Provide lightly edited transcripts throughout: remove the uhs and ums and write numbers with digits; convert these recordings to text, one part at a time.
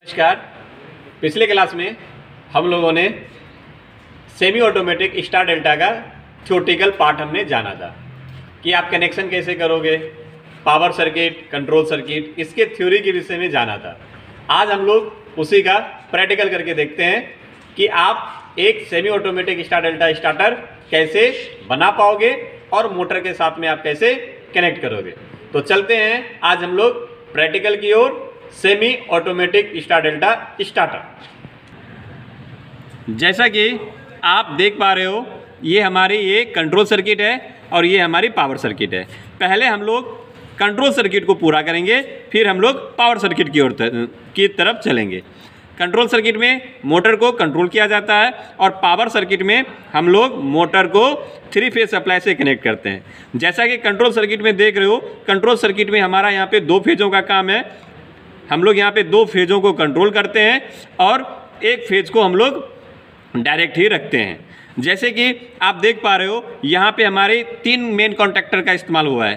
नमस्कार। पिछले क्लास में हम लोगों ने सेमी ऑटोमेटिक स्टार डेल्टा का थ्योरेटिकल पार्ट हमने जाना था कि आप कनेक्शन कैसे करोगे, पावर सर्किट, कंट्रोल सर्किट, इसके थ्योरी के विषय में जाना था। आज हम लोग उसी का प्रैक्टिकल करके देखते हैं कि आप एक semi automatic star delta starter कैसे बना पाओगे और मोटर के साथ में आप कैसे कनेक्ट करोगे। तो चलते हैं आज हम लोग प्रैक्टिकल की ओर। Semi automatic star delta starter, जैसा कि आप देख पा रहे हो, ये हमारी ये कंट्रोल सर्किट है और ये हमारी पावर सर्किट है। पहले हम लोग कंट्रोल सर्किट को पूरा करेंगे, फिर हम लोग पावर सर्किट की तरफ चलेंगे। कंट्रोल सर्किट में मोटर को कंट्रोल किया जाता है और पावर सर्किट में हम लोग मोटर को 3 फेज सप्लाई से कनेक्ट करते हैं। जैसा कि कंट्रोल सर्किट में देख रहे हो, कंट्रोल सर्किट में हमारा यहाँ पे 2 फेजों का काम है। हम लोग यहाँ पे 2 फेजों को कंट्रोल करते हैं और 1 फेज को हम लोग डायरेक्ट ही रखते हैं। जैसे कि आप देख पा रहे हो, यहाँ पे हमारे 3 मेन कॉन्टैक्टर का इस्तेमाल हुआ है।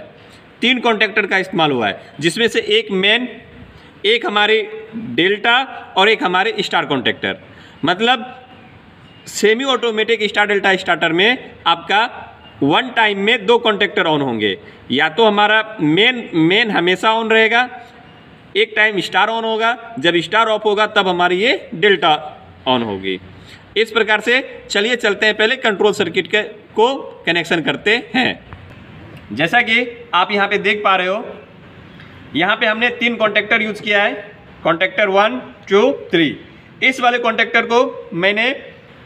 3 कॉन्टैक्टर का इस्तेमाल हुआ है, जिसमें से एक मेन, एक हमारी डेल्टा और एक हमारे स्टार कॉन्टैक्टर। मतलब semi automatic star delta starter में आपका वन टाइम में 2 कॉन्टैक्टर ऑन होंगे। या तो हमारा मेन हमेशा ऑन रहेगा, एक टाइम स्टार ऑन होगा, जब स्टार ऑफ होगा तब हमारी ये डेल्टा ऑन होगी। इस प्रकार से चलिए चलते हैं, पहले कंट्रोल सर्किट को कनेक्शन करते हैं। जैसा कि आप यहाँ पे देख पा रहे हो, यहाँ पे हमने 3 कॉन्टैक्टर यूज किया है, कॉन्टैक्टर 1, 2, 3। इस वाले कॉन्टैक्टर को मैंने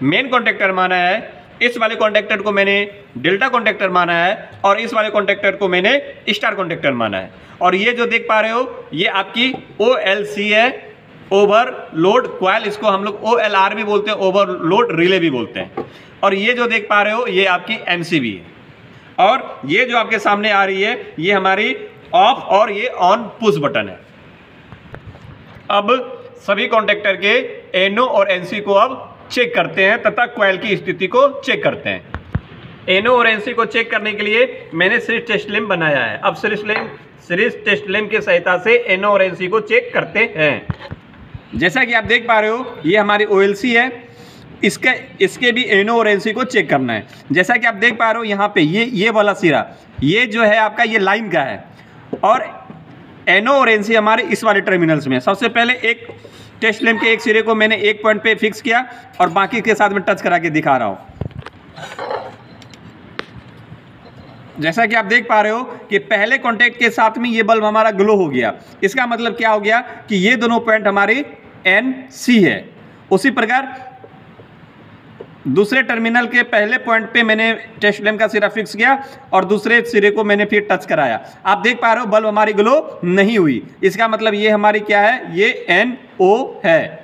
मेन कॉन्टैक्टर माना है, इस वाले कॉन्टैक्टर को मैंने डेल्टा कॉन्टैक्टर माना है और इस वाले कॉन्टैक्टर को मैंने स्टार कॉन्टैक्टर माना है। और ये जो देख पा रहे हो, ये आपकी OLC है, ओवरलोड क्वाइल। इसको हम लोग OLR भी बोलते हैं, ओवरलोड रिले भी बोलते हैं। और ये जो देख पा रहे हो, ये आपकी MCB है। और ये जो आपके सामने आ रही है, ये हमारी ऑफ और ये ऑन पुश बटन है। अब सभी कॉन्टैक्टर के NO और NC को अब चेक करते हैं तथा क्वाइल की स्थिति को चेक करते हैं। NO और NC को चेक करने के लिए मैंने सीरीज टेस्ट लैंप बनाया है। अब सीरीज टेस्ट लैंप की सहायता से NO और NC को चेक करते हैं। जैसा कि आप देख पा रहे हो, ये हमारी OLC है, इसके भी NO और NC को चेक करना है। जैसा कि आप देख पा रहे हो, यहाँ पे ये वाला सिरा, ये जो है आपका, ये लाइन का है और NO और NC हमारे इस वाले टर्मिनल्स में। सबसे पहले एक टेस्ट लैंप के एक सिरे को मैंने एक पॉइंट पे फिक्स किया और बाकी के साथ में टच करा के दिखा रहा हूँ। जैसा कि आप देख पा रहे हो कि पहले कॉन्टैक्ट के साथ में ये बल्ब हमारा ग्लो हो गया। इसका मतलब क्या हो गया कि ये दोनों पॉइंट हमारी NC है। उसी प्रकार दूसरे टर्मिनल के पहले पॉइंट पे मैंने टेस्ट लैंप का सिरा फिक्स किया और दूसरे सिरे को मैंने फिर टच कराया। आप देख पा रहे हो, बल्ब हमारी ग्लो नहीं हुई। इसका मतलब ये हमारी क्या है, ये NO है।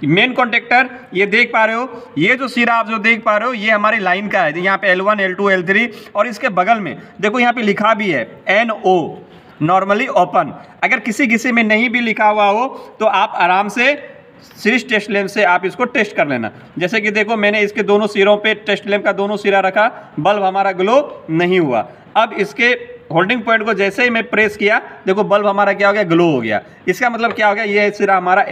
मेन कॉन्टैक्टर ये देख पा रहे हो, ये जो सिरा आप जो देख पा रहे हो, ये हमारी लाइन का है। यहाँ पे L1, L2, L3 और इसके बगल में देखो, यहाँ पे लिखा भी है NO, नॉर्मली ओपन। अगर किसी में नहीं भी लिखा हुआ हो तो आप आराम से सीरीज टेस्ट लैंप से आप इसको टेस्ट कर लेना। जैसे कि देखो, मैंने इसके दोनों सिरों पे टेस्ट लैंप का दोनों सिरा रखा, बल्ब हमारा ग्लो नहीं हुआ। अब इसके होल्डिंग पॉइंट को जैसे ही मैं प्रेस किया, देखो बल्ब हमारा क्या हो गया, ग्लो हो गया। इसका मतलब क्या हो गया, ये सिरा हमारा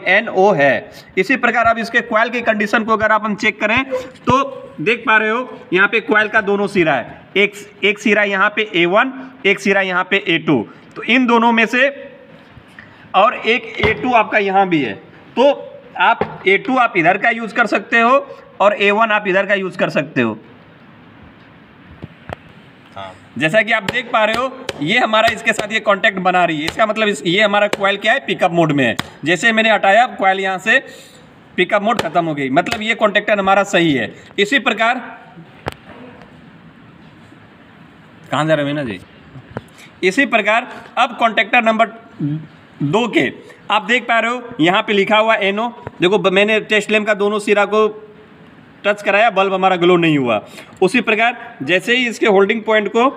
NO है। इसी प्रकार अब इसके क्वाइल की कंडीशन को अगर आप हम चेक करें तो देख पा रहे हो, यहाँ पे क्वाइल का दोनों सिरा है, एक सिरा यहाँ पे A1, एक सिरा यहाँ पे A2। तो इन दोनों में से और एक A2 आपका यहाँ भी है, तो आप A2 आप इधर का यूज कर सकते हो और A1 आप इधर का यूज कर सकते हो। जैसा कि आप देख पा रहे हो, ये हमारा इसके साथ ये कांटेक्ट बना रही है। इसका मतलब ये हमारा कॉइल क्या है, पिकअप मोड में है। जैसे मैंने हटाया, कॉइल यहाँ से पिकअप मोड खत्म हो गई, मतलब ये कॉन्टैक्टर हमारा सही है। इसी प्रकार कहाँ जा रहे हो ना जी, इसी प्रकार अब कॉन्टैक्टर नंबर 2 के आप देख पा रहे हो, यहाँ पे लिखा हुआ NO। देखो, मैंने टेस्ट लैंप का दोनों सिरा को टच कराया, बल्ब हमारा ग्लो नहीं हुआ। उसी प्रकार जैसे ही इसके होल्डिंग पॉइंट को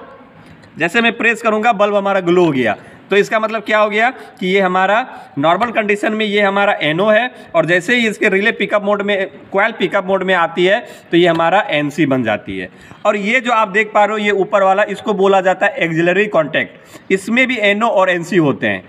जैसे मैं प्रेस करूंगा, बल्ब हमारा ग्लो हो गया। तो इसका मतलब क्या हो गया कि ये हमारा नॉर्मल कंडीशन में ये हमारा NO है और जैसे ही इसके रिले पिकअप मोड में, क्वाइल पिकअप मोड में आती है तो ये हमारा NC बन जाती है। और ये जो आप देख पा रहे हो, ये ऊपर वाला, इसको बोला जाता है एक्सिलरी कॉन्टैक्ट। इसमें भी NO और NC होते हैं।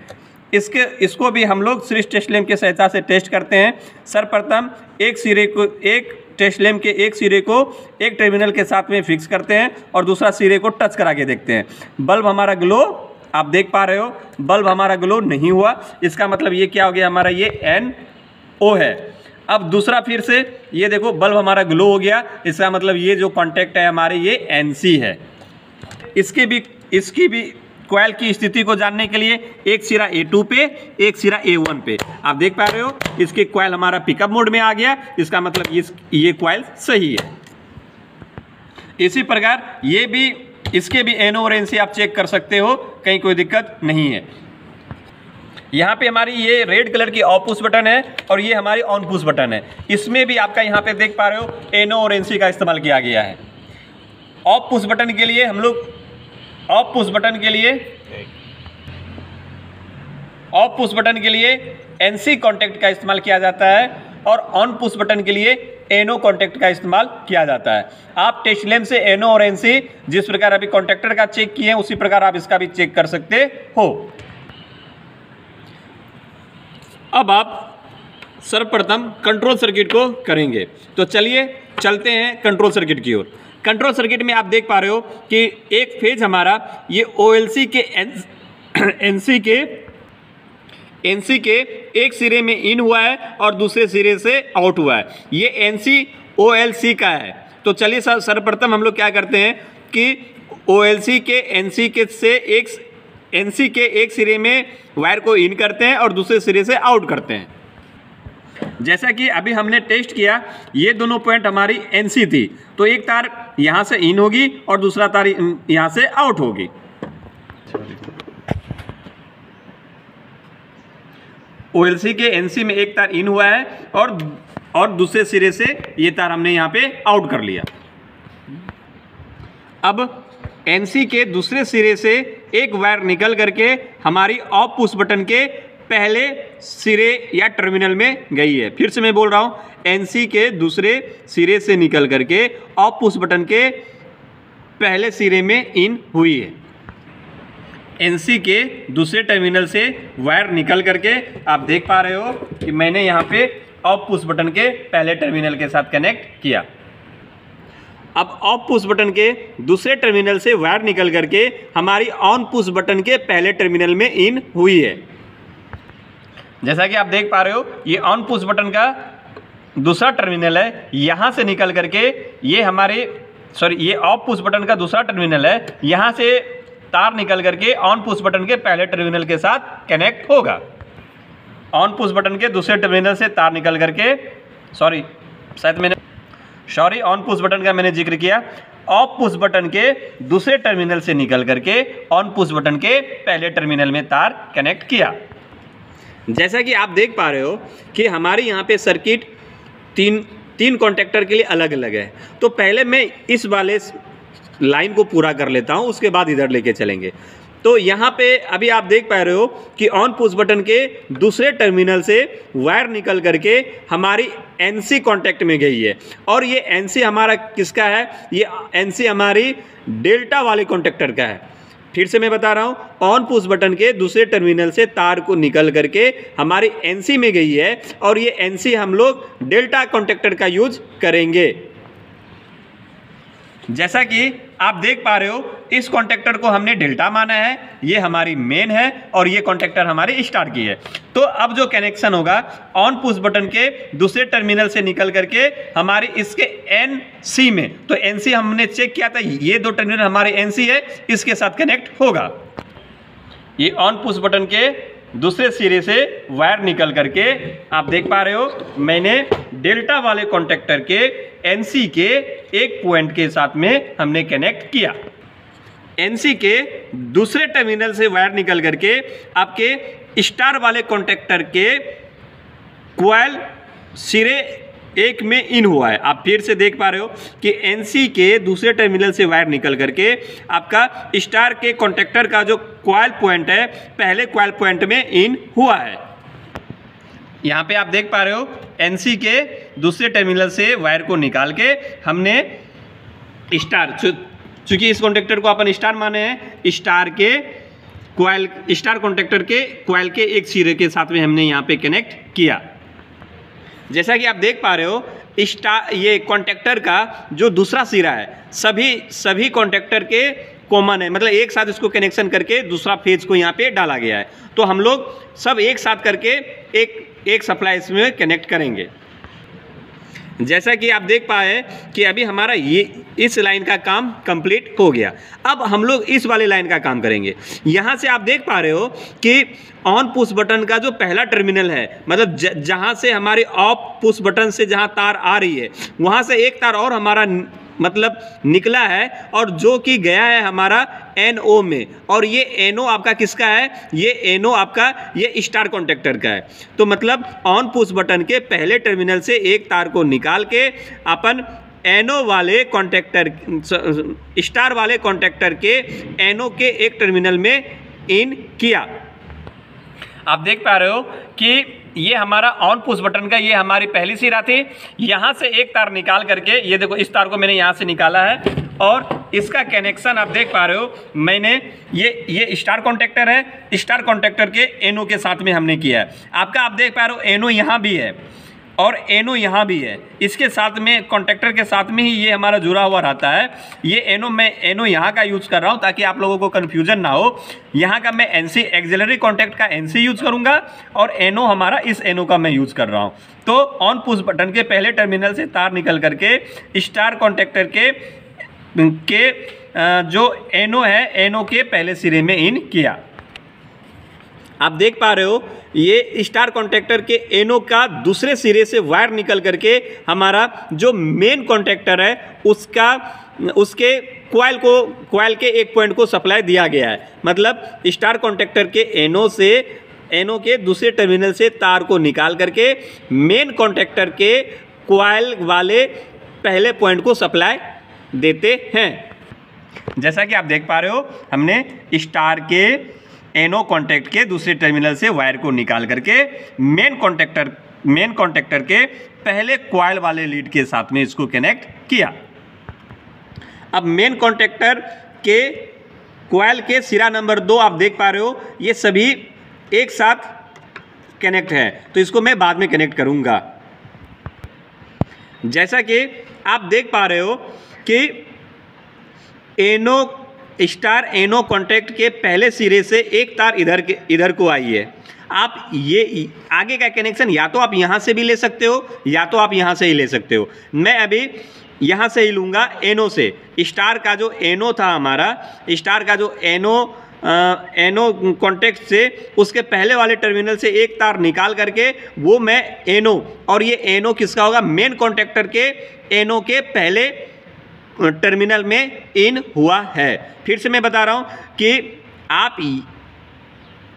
इसको भी हम लोग सीरीज टेस्ट लैंप की सहायता से टेस्ट करते हैं। सर्वप्रथम एक टेस्ट लैंप के एक सिरे को एक टर्मिनल के साथ में फिक्स करते हैं और दूसरा सिरे को टच करा के देखते हैं। बल्ब हमारा ग्लो, आप देख पा रहे हो, बल्ब हमारा ग्लो नहीं हुआ। इसका मतलब ये क्या हो गया, हमारा ये NO है। अब दूसरा फिर से ये देखो, बल्ब हमारा ग्लो हो गया। इसका मतलब ये जो कॉन्टैक्ट है हमारे ये NC है। इसकी भी कॉइल की स्थिति को जानने के लिए एक सिरा A2 पे, एक सिरा A1 पे, आप देख पा रहे हो इसके कॉइल हमारा पिकअप मोड में आ गया। इसका मतलब ये कॉइल सही है। इसी प्रकार ये भी, इसके भी NO और NC आप चेक कर सकते हो, कहीं कोई दिक्कत नहीं है। यहाँ पे हमारी ये रेड कलर की ऑफ पुश बटन है और ये हमारी ऑन पुश बटन है। इसमें भी आपका यहाँ पे देख पा रहे हो NO और NC का इस्तेमाल किया गया है। ऑफ पुश बटन के लिए हम लोग ऑफ पुश बटन के लिए NC कॉन्टैक्ट का इस्तेमाल किया जाता है और ऑन पुश बटन के लिए NO कॉन्टैक्ट का इस्तेमाल किया जाता है। आप टेस्ट लैंप से NO और NC जिस प्रकार अभी कॉन्टैक्टर का चेक किए हैं उसी प्रकार आप इसका भी चेक कर सकते हो। अब आप सर्वप्रथम कंट्रोल सर्किट को करेंगे, तो चलिए चलते हैं कंट्रोल सर्किट की ओर। कंट्रोल सर्किट में आप देख पा रहे हो कि एक फेज हमारा ये OLC के NC के एक सिरे में इन हुआ है और दूसरे सिरे से आउट हुआ है। ये NC OLC का है। तो चलिए सर्वप्रथम हम लोग क्या करते हैं कि OLC के NC के एक सिरे में वायर को इन करते हैं और दूसरे सिरे से आउट करते हैं। जैसा कि अभी हमने टेस्ट किया, ये दोनों पॉइंट हमारी NC थी, तो एक तार यहाँ से इन होगी और दूसरा तार यहाँ से आउट होगी। OLC के NC में एक तार इन हुआ है और दूसरे सिरे से ये तार हमने यहाँ पे आउट कर लिया। अब NC के दूसरे सिरे से एक वायर निकल करके हमारी ऑफ पुश बटन के पहले सिरे या टर्मिनल में गई है। फिर से मैं बोल रहा हूँ, NC के दूसरे सिरे से निकल करके ऑफ पुश बटन के पहले सिरे में इन हुई है। NC के दूसरे टर्मिनल से वायर निकल करके आप देख पा रहे हो कि मैंने यहाँ पे ऑफ पुश बटन के पहले टर्मिनल के साथ कनेक्ट किया। अब ऑफ पुश बटन के दूसरे टर्मिनल से वायर निकल करके हमारी ऑन पुश बटन के पहले टर्मिनल में इन हुई है। जैसा कि आप देख पा रहे हो, ये ऑन पुश बटन का दूसरा टर्मिनल है। यहाँ से निकल करके ये ऑफ पुश बटन का दूसरा टर्मिनल है। यहाँ से तार निकल करके ऑन पुश बटन के पहले टर्मिनल के साथ कनेक्ट होगा। ऑन पुश बटन के दूसरे टर्मिनल से तार निकल करके ऑन पुश बटन का मैंने जिक्र किया। ऑफ पुश बटन के दूसरे टर्मिनल से निकल करके ऑन पुश बटन के पहले टर्मिनल में तार कनेक्ट किया। जैसा कि आप देख पा रहे हो कि हमारे यहाँ पे सर्किट तीन कॉन्टैक्टर के लिए अलग अलग है। तो पहले मैं इस वाले लाइन को पूरा कर लेता हूँ, उसके बाद इधर लेके चलेंगे। तो यहाँ पे अभी आप देख पा रहे हो कि ऑन पुश बटन के दूसरे टर्मिनल से वायर निकल करके हमारी NC कॉन्टैक्ट में गई है और ये NC हमारा किसका है, ये NC हमारी डेल्टा वाले कॉन्टैक्टर का है। फिर से मैं बता रहा हूँ, ऑन पुश बटन के दूसरे टर्मिनल से तार को निकल करके हमारी NC में गई है और ये NC हम लोग डेल्टा कॉन्टैक्टर का यूज करेंगे। जैसा कि आप देख पा रहे हो, इस कॉन्टैक्टर को हमने डेल्टा माना है, ये हमारी मेन है और ये कॉन्टैक्टर हमारी स्टार की है। तो अब जो कनेक्शन होगा ऑन पुश बटन के दूसरे टर्मिनल से निकल करके हमारी इसके NC में, तो NC हमने चेक किया था, ये दो टर्मिनल हमारे NC है, इसके साथ कनेक्ट होगा। ये ऑन पुश बटन के दूसरे सिरे से वायर निकल करके आप देख पा रहे हो, मैंने डेल्टा वाले कॉन्टैक्टर के NC के एक पॉइंट के साथ में हमने कनेक्ट किया। NC के दूसरे टर्मिनल से वायर निकल करके आपके स्टार वाले कॉन्टैक्टर के कॉइल सिरे एक में इन हुआ है। आप फिर से देख पा रहे हो कि NC के दूसरे टर्मिनल से वायर निकल करके आपका स्टार के कॉन्टैक्टर का जो कॉइल पॉइंट है पहले कॉइल पॉइंट में इन हुआ है। यहाँ पे आप देख पा रहे हो NC के दूसरे टर्मिनल से वायर को निकाल के हमने स्टार, चूंकि इस कॉन्टैक्टर को अपन स्टार माने हैं, स्टार के कॉइल स्टार कॉन्टेक्टर के कॉइल के एक सिरे के साथ में हमने यहाँ पे कनेक्ट किया। जैसा कि आप देख पा रहे हो ये कॉन्टेक्टर का जो दूसरा सिरा है सभी कॉन्टेक्टर के कॉमन है, मतलब एक साथ इसको कनेक्शन करके दूसरा फेज को यहाँ पे डाला गया है। तो हम लोग सब एक साथ करके एक सप्लाई इसमें कनेक्ट करेंगे। जैसा कि आप देख पाए कि अभी हमारा ये इस लाइन का काम कंप्लीट हो गया। अब हम लोग इस वाले लाइन का काम करेंगे। यहाँ से आप देख पा रहे हो कि ऑन पुश बटन का जो पहला टर्मिनल है, मतलब जहाँ से हमारी ऑफ पुश बटन से जहाँ तार आ रही है वहाँ से एक तार और हमारा मतलब निकला है और जो कि गया है हमारा NO में, और ये NO आपका किसका है? ये NO आपका ये स्टार कॉन्टेक्टर का है। तो मतलब ऑन पुश बटन के पहले टर्मिनल से एक तार को निकाल के अपन NO वाले कॉन्टेक्टर स्टार वाले कॉन्टेक्टर के NO के एक टर्मिनल में इन किया। आप देख पा रहे हो कि ये हमारा ऑन पुश बटन का ये हमारी पहली सिरा थी। यहाँ से एक तार निकाल करके ये देखो इस तार को मैंने यहाँ से निकाला है और इसका कनेक्शन आप देख पा रहे हो मैंने ये स्टार कॉन्टेक्टर है, स्टार कॉन्टेक्टर के NO के साथ में हमने किया है। आपका आप देख पा रहे हो NO यहाँ भी है और NO यहाँ भी है, इसके साथ में कॉन्टेक्टर के साथ में ही ये हमारा जुड़ा हुआ रहता है। ये NO मैं NO यहाँ का यूज़ कर रहा हूँ ताकि आप लोगों को कन्फ्यूजन ना हो। यहाँ का मैं NC एक्सिलरी कॉन्टैक्ट का NC यूज़ करूँगा और NO हमारा इस NO का मैं यूज़ कर रहा हूँ। तो ऑन पुश बटन के पहले टर्मिनल से तार निकल करके स्टार कॉन्टेक्टर के जो NO है NO के पहले सिरे में इन किया। आप देख पा रहे हो ये स्टार कॉन्टेक्टर के NO का दूसरे सिरे से वायर निकल करके हमारा जो मेन कॉन्टेक्टर है उसके कॉइल के एक पॉइंट को सप्लाई दिया गया है। मतलब स्टार कॉन्टेक्टर के NO के दूसरे टर्मिनल से तार को निकाल करके मेन कॉन्टेक्टर के कॉइल वाले पहले पॉइंट को सप्लाई देते हैं। जैसा कि आप देख पा रहे हो हमने स्टार के NO कॉन्टैक्ट के दूसरे टर्मिनल से वायर को निकाल करके मेन कॉन्टेक्टर के पहले कॉइल वाले लीड के साथ में इसको कनेक्ट किया। अब मेन कॉन्टेक्टर के कॉइल के सिरा नंबर 2 आप देख पा रहे हो ये सभी एक साथ कनेक्ट है, तो इसको मैं बाद में कनेक्ट करूंगा। जैसा कि आप देख पा रहे हो कि स्टार NO कॉन्टैक्ट के पहले सिरे से एक तार इधर को आई है। आप ये आगे का कनेक्शन या तो आप यहाँ से भी ले सकते हो या तो आप यहाँ से ही ले सकते हो। मैं अभी यहाँ से ही लूँगा NO से। स्टार का जो NO था हमारा, स्टार का जो NO कॉन्टैक्ट से उसके पहले वाले टर्मिनल से एक तार निकाल करके वो मैं NO, और ये NO किसका होगा? मेन कॉन्टैक्टर के NO के पहले टर्मिनल में इन हुआ है। फिर से मैं बता रहा हूं कि आप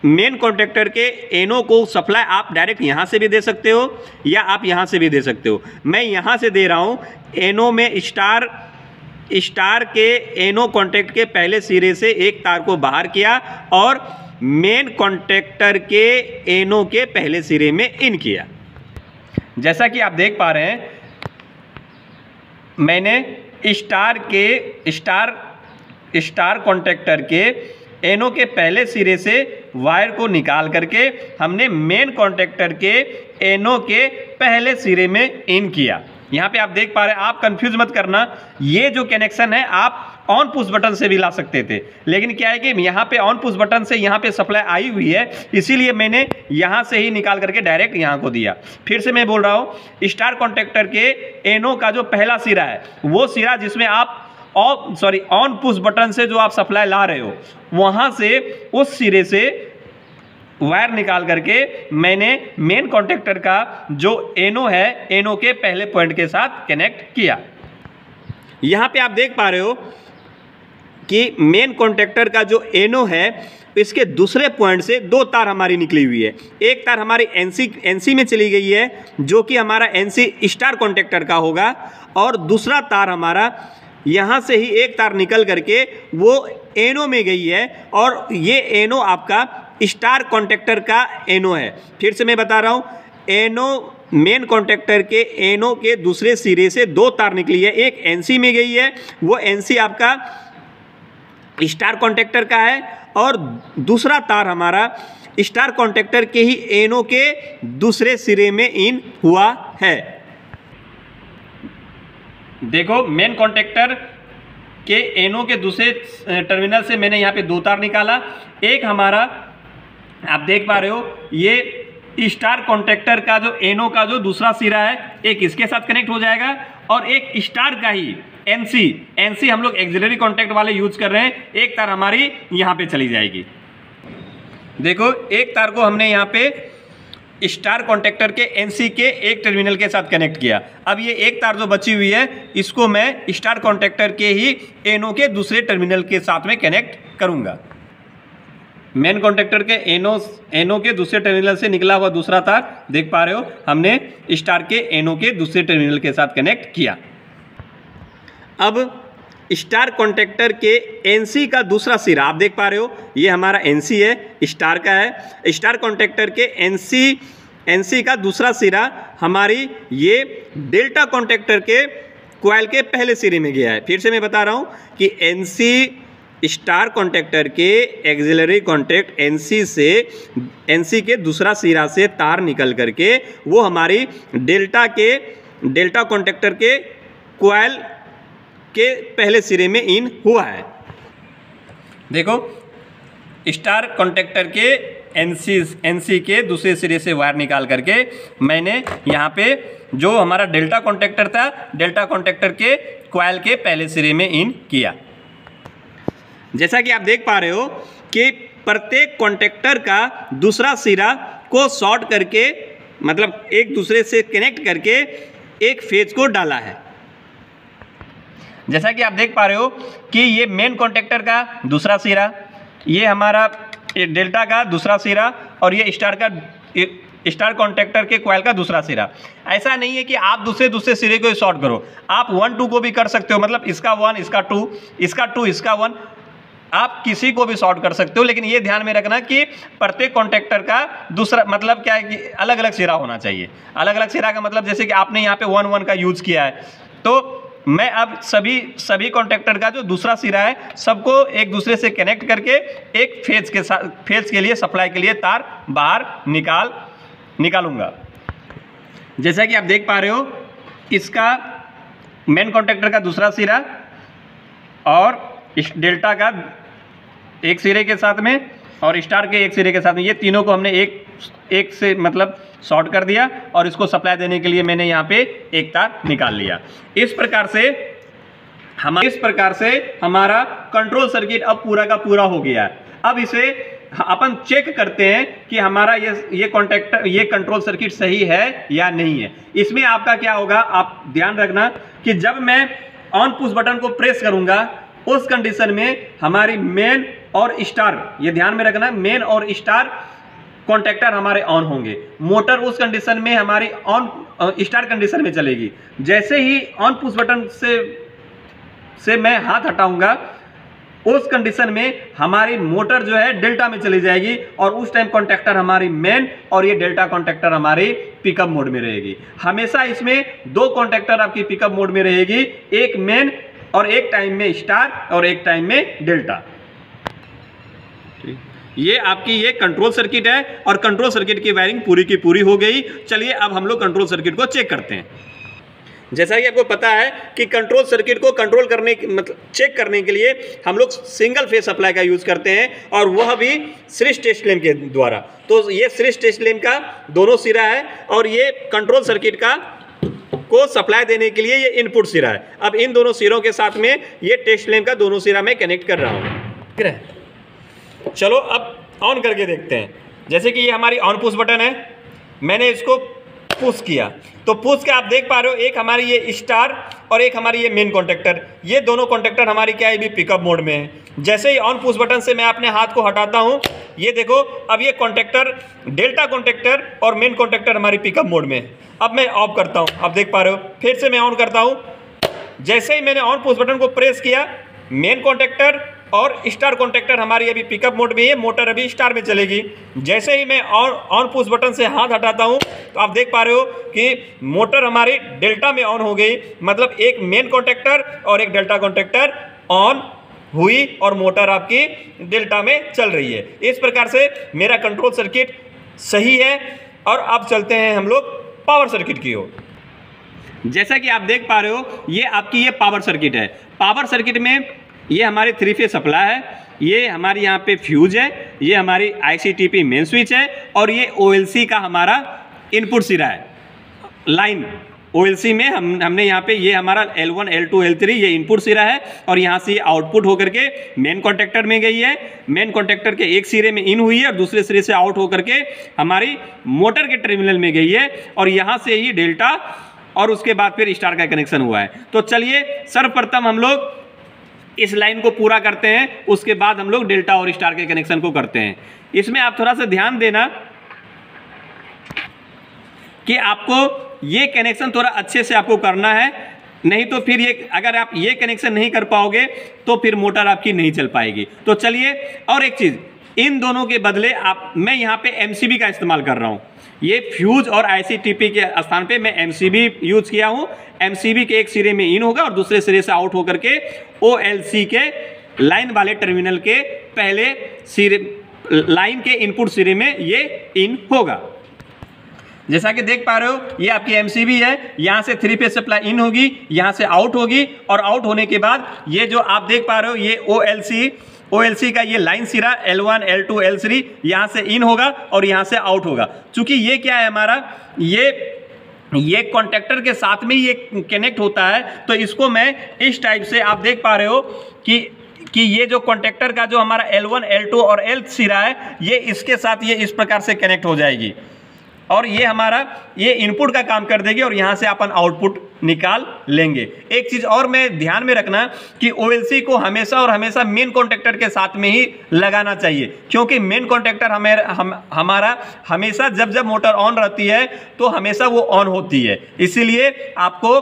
मेन कॉन्टेक्टर के NO को सप्लाई आप डायरेक्ट यहां से भी दे सकते हो या आप यहां से भी दे सकते हो। मैं यहां से दे रहा हूं NO में स्टार के NO कॉन्टेक्ट के पहले सिरे से एक तार को बाहर किया और मेन कॉन्टेक्टर के NO के पहले सिरे में इन किया। जैसा कि आप देख पा रहे हैं मैंने स्टार कॉन्टेक्टर के NO के पहले सिरे से वायर को निकाल करके हमने मेन कॉन्टेक्टर के NO के पहले सिरे में इन किया। यहाँ पे आप देख पा रहे हैं, आप कंफ्यूज मत करना, ये जो कनेक्शन है आप ऑन पुश बटन से भी ला सकते थे, लेकिन क्या है कि यहाँ पे ऑन पुश बटन से यहाँ पे सप्लाई आई हुई है, इसीलिए मैंने यहाँ से ही निकाल करके डायरेक्ट यहाँ को दिया। फिर से मैं बोल रहा हूँ, स्टार कॉन्टेक्टर के NO का जो पहला सिरा है वो सिरा जिसमें आप ऑन पुश बटन से जो आप सप्लाई ला रहे हो वहाँ से उस सिरे से वायर निकाल करके मैंने मेन कॉन्टेक्टर का जो NO है NO के पहले पॉइंट के साथ कनेक्ट किया। यहाँ पे आप देख पा रहे हो कि मेन कॉन्टेक्टर का जो NO है इसके दूसरे पॉइंट से दो तार हमारी निकली हुई है। एक तार हमारी NC में चली गई है जो कि हमारा NC स्टार कॉन्टेक्टर का होगा, और दूसरा तार हमारा यहाँ से ही एक तार निकल करके वो NO में गई है और ये NO आपका स्टार कॉन्टेक्टर का NO है। फिर से मैं बता रहा हूँ, NO मेन कॉन्टेक्टर के NO के दूसरे सिरे से दो तार निकली है, एक NC में गई है, वो NC आपका स्टार कॉन्टेक्टर का है, और दूसरा तार हमारा स्टार कॉन्टेक्टर के ही एनो के दूसरे सिरे में इन हुआ है। देखो मेन कॉन्टेक्टर के एनो के दूसरे टर्मिनल से मैंने यहाँ पे दो तार निकाला। एक हमारा आप देख पा रहे हो ये स्टार कॉन्टेक्टर का जो एनो का जो दूसरा सिरा है एक इसके साथ कनेक्ट हो जाएगा और एक स्टार का ही एनसी हम लोग एक्सिलरी कॉन्टैक्ट वाले यूज कर रहे हैं, एक तार हमारी यहाँ पे चली जाएगी। देखो एक तार को हमने यहाँ पे स्टार कॉन्टैक्टर के एनसी के एक टर्मिनल के साथ कनेक्ट किया। अब ये एक तार जो बची हुई है इसको मैं स्टार कॉन्टैक्टर के ही एनो के दूसरे टर्मिनल के साथ में कनेक्ट करूँगा। मेन कॉन्टैक्टर के एनो के दूसरे टर्मिनल से निकला हुआ दूसरा तार देख पा रहे हो हमने स्टार के एनो के दूसरे टर्मिनल के साथ कनेक्ट किया। अब स्टार कॉन्टैक्टर के एनसी का दूसरा सिरा आप देख पा रहे हो ये हमारा एनसी है, स्टार का है। स्टार कॉन्टैक्टर के एनसी का दूसरा सिरा हमारी ये डेल्टा कॉन्टैक्टर के कॉइल के पहले सिरे में गया है। फिर से मैं बता रहा हूँ कि एनसी स्टार कॉन्टैक्टर के एक्सिलरी कॉन्टैक्ट एनसी के दूसरा सिरा से तार निकल करके वो हमारी डेल्टा कॉन्टैक्टर के कॉइल के पहले सिरे में इन हुआ है। देखो स्टार कॉन्टैक्टर के एनसी के दूसरे सिरे से वायर निकाल करके मैंने यहाँ पे जो हमारा डेल्टा कॉन्टैक्टर था डेल्टा कॉन्टैक्टर के कॉइल के पहले सिरे में इन किया। जैसा कि आप देख पा रहे हो कि प्रत्येक कॉन्टैक्टर का दूसरा सिरा को शॉर्ट करके मतलब एक दूसरे से कनेक्ट करके एक फेज को डाला है। जैसा कि आप देख पा रहे हो कि ये मेन कॉन्टैक्टर का दूसरा सिरा, ये हमारा डेल्टा का दूसरा सिरा और ये स्टार कॉन्टैक्टर के कॉइल का दूसरा सिरा। ऐसा नहीं है कि आप दूसरे सिरे को शॉर्ट करो, आप 1 2 को भी कर सकते हो, मतलब इसका 1 इसका 2 इसका 2 इसका 1 आप किसी को भी शॉर्ट कर सकते हो। लेकिन ये ध्यान में रखना कि प्रत्येक कॉन्टैक्टर का दूसरा मतलब क्या है कि अलग अलग सिरा होना चाहिए। अलग अलग सिरा का मतलब जैसे कि आपने यहाँ पे 1 1 का यूज किया है तो मैं अब सभी कॉन्टैक्टर का जो दूसरा सिरा है सबको एक दूसरे से कनेक्ट करके एक फेज के लिए सप्लाई के लिए तार बाहर निकालूंगा। जैसा कि आप देख पा रहे हो इसका मेन कॉन्टैक्टर का दूसरा सिरा और इस डेल्टा का एक सिरे के साथ में और स्टार के एक सिरे के साथ में ये तीनों को हमने एक से मतलब शॉर्ट कर दिया और इसको सप्लाई देने के लिए मैंने यहाँ पे एक तार निकाल लिया। इस प्रकार से हमारा कंट्रोल सर्किट अब पूरा का पूरा हो गया है। अब इसे अपन चेक करते हैं कि हमारा ये कंट्रोल सर्किट सही है या नहीं है। इसमें आपका क्या होगा, आप ध्यान रखना कि जब मैं ऑन पुश बटन को प्रेस करूंगा उस कंडीशन में हमारी मेन और स्टार, ये ध्यान में रखना, मेन और स्टार कॉन्टैक्टर हमारे ऑन होंगे। मोटर उस कंडीशन में हमारी ऑन स्टार कंडीशन में चलेगी। जैसे ही ऑन पुश बटन से मैं हाथ हटाऊंगा उस कंडीशन में हमारी मोटर जो है डेल्टा में चली जाएगी और उस टाइम कॉन्टैक्टर हमारी मेन और ये डेल्टा कॉन्टैक्टर हमारी पिकअप मोड में रहेगी। हमेशा इसमें दो कॉन्टैक्टर आपकी पिकअप मोड में रहेगी, एक मेन और एक टाइम में स्टार और एक टाइम में डेल्टा। ये आपकी ये कंट्रोल सर्किट है और कंट्रोल सर्किट की वायरिंग पूरी की पूरी हो गई। चलिए अब हम लोग कंट्रोल सर्किट को चेक करते हैं। जैसा कि आपको पता है कि कंट्रोल सर्किट को कंट्रोल करने मतलब चेक करने के लिए हम लोग सिंगल फेज सप्लाई का यूज करते हैं और वह भी सीरीज टेस्ट लैंप के द्वारा। तो ये सीरीज टेस्ट लैंप का दोनों सिरा है और ये कंट्रोल सर्किट को सप्लाई देने के लिए ये इनपुट सिरा है। अब इन दोनों सिरों के साथ में ये टेस्ट लैंप का दोनों सिरा मैं कनेक्ट कर रहा हूँ। ठीक है, चलो अब ऑन करके देखते हैं। जैसे कि ये हमारी ऑन पुश बटन है, मैंने इसको पुश किया तो पुश के आप देख पा रहे हो एक हमारी ये स्टार और एक हमारी ये मेन कॉन्टैक्टर, ये दोनों कॉन्टैक्टर हमारी क्या है भी पिकअप मोड में है। जैसे ही ऑन पुश बटन से मैं अपने हाथ को हटाता हूँ, ये देखो अब ये कॉन्टैक्टर डेल्टा कॉन्टैक्टर और मेन कॉन्टैक्टर हमारी पिकअप मोड में है। अब मैं ऑफ करता हूँ, आप देख पा रहे हो, फिर से मैं ऑन करता हूँ। जैसे ही मैंने ऑन पुश बटन को प्रेस किया, मेन कॉन्टैक्टर और स्टार कॉन्टैक्टर हमारी अभी पिकअप मोड में है, मोटर अभी स्टार में चलेगी। जैसे ही मैं ऑन पुश बटन से हाथ हटाता हूं तो आप देख पा रहे हो कि मोटर हमारी डेल्टा में ऑन हो गई, मतलब एक मेन कॉन्टैक्टर और एक डेल्टा कॉन्टैक्टर ऑन हुई और मोटर आपकी डेल्टा में चल रही है। इस प्रकार से मेरा कंट्रोल सर्किट सही है। और अब चलते हैं हम लोग पावर सर्किट की ओर। जैसा कि आप देख पा रहे हो ये आपकी ये पावर सर्किट है। पावर सर्किट में ये हमारी 3 फेज सप्लाई है, ये हमारी यहाँ पे फ्यूज है, ये हमारी ICTP मेन स्विच है और ये OLC का हमारा इनपुट सिरा है। लाइन OLC में हमने यहाँ पे ये हमारा L1 L2 L3 ये इनपुट सिरा है और यहाँ से ये आउटपुट होकर के मेन कॉन्टेक्टर में गई है। मेन कॉन्टेक्टर के एक सिरे में इन हुई है और दूसरे सिरे से आउट होकर के हमारी मोटर के टर्मिनल में गई है और यहाँ से ही डेल्टा और उसके बाद फिर स्टार का कनेक्शन हुआ है। तो चलिए सर्वप्रथम हम लोग इस लाइन को पूरा करते हैं, उसके बाद हम लोग डेल्टा और स्टार के कनेक्शन को करते हैं। इसमें आप थोड़ा सा ध्यान देना कि आपको ये कनेक्शन थोड़ा अच्छे से आपको करना है, नहीं तो फिर ये अगर आप ये कनेक्शन नहीं कर पाओगे तो फिर मोटर आपकी नहीं चल पाएगी। तो चलिए, और एक चीज़, इन दोनों के बदले मैं यहाँ पे MCB का इस्तेमाल कर रहा हूँ। ये फ्यूज और ICTP के स्थान पे मैं MCB यूज किया हूँ। MCB के एक सिरे में इन होगा और दूसरे सिरे से आउट होकर के OLC के लाइन वाले टर्मिनल के पहले सिरे, लाइन के इनपुट सिरे में ये इन होगा। जैसा कि देख पा रहे हो ये आपकी MCB है, यहाँ से 3 फेज सप्लाई इन होगी, यहाँ से आउट होगी और आउट होने के बाद ये जो आप देख पा रहे हो ये OLC का ये लाइन सिरा L1 L2 L3 यहाँ से इन होगा और यहाँ से आउट होगा। चूंकि ये क्या है हमारा, ये कॉन्टेक्टर के साथ में ही ये कनेक्ट होता है, तो इसको मैं इस टाइप से आप देख पा रहे हो कि ये जो कॉन्टेक्टर का जो हमारा L1 L2 और L सिरा है ये इसके साथ ये इस प्रकार से कनेक्ट हो जाएगी और ये हमारा ये इनपुट का काम कर देगी और यहाँ से अपन आउटपुट निकाल लेंगे। एक चीज़ और में ध्यान में रखना कि OLC को हमेशा और हमेशा मेन कॉन्टेक्टर के साथ में ही लगाना चाहिए, क्योंकि मेन कॉन्टेक्टर हमारा हमेशा जब मोटर ऑन रहती है तो हमेशा वो ऑन होती है, इसीलिए आपको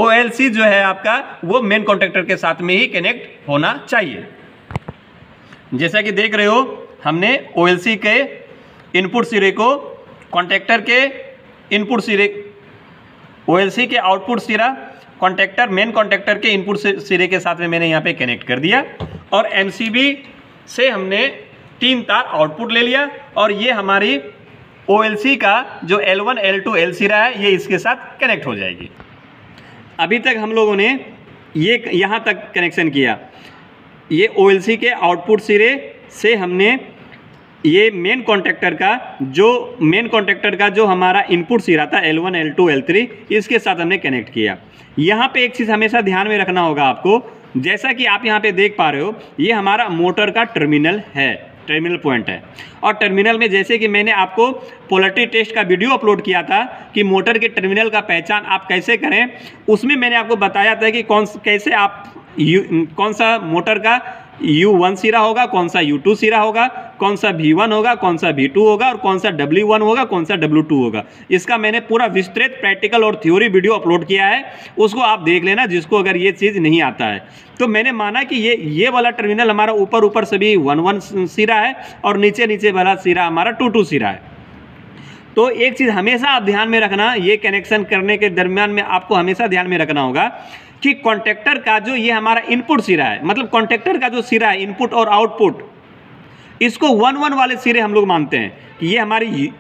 OLC जो है आपका वो मेन कॉन्टेक्टर के साथ में ही कनेक्ट होना चाहिए। जैसा कि देख रहे हो हमने OLC के इनपुट सिरे को कॉन्टेक्टर के इनपुट सिरे, OLC के आउटपुट सिरा कॉन्टेक्टर मेन कॉन्टेक्टर के इनपुट सिरे के साथ में मैंने यहाँ पे कनेक्ट कर दिया और MCB से हमने 3 तार आउटपुट ले लिया और ये हमारी OLC का जो L1 L2 L सिरा है ये इसके साथ कनेक्ट हो जाएगी। अभी तक हम लोगों ने ये यहाँ तक कनेक्शन किया। ये OLC के आउटपुट सिरे से हमने ये मेन कॉन्टेक्टर का जो हमारा इनपुट सिरा था L1 L2 L3 इसके साथ हमने कनेक्ट किया। यहाँ पे एक चीज़ हमेशा ध्यान में रखना होगा आपको, जैसा कि आप यहाँ पे देख पा रहे हो ये हमारा मोटर का टर्मिनल है, टर्मिनल पॉइंट है और टर्मिनल में जैसे कि मैंने आपको पोलैरिटी टेस्ट का वीडियो अपलोड किया था कि मोटर के टर्मिनल का पहचान आप कैसे करें, उसमें मैंने आपको बताया था कि कैसे आप कौन सा मोटर का U1 सिरा होगा, कौन सा U2 सिरा होगा, कौन सा V1 होगा, कौन सा V2 होगा और कौन सा W1 होगा, कौन सा W2 होगा। इसका मैंने पूरा विस्तृत प्रैक्टिकल और थ्योरी वीडियो अपलोड किया है, उसको आप देख लेना जिसको अगर ये चीज़ नहीं आता है। तो मैंने माना कि ये वाला टर्मिनल हमारा ऊपर सभी 1-1 सिरा है और नीचे वाला सिरा हमारा 2-2 सिरा है। तो एक चीज़ हमेशा आप ध्यान में रखना, ये कनेक्शन करने के दरमियान में आपको हमेशा ध्यान में रखना होगा कि कॉन्टेक्टर का जो ये हमारा इनपुट सिरा है, मतलब कॉन्टेक्टर का जो सिरा है इनपुट और आउटपुट, इसको 1-1 वाले सिरे हम लोग मानते हैं कि ये हमारी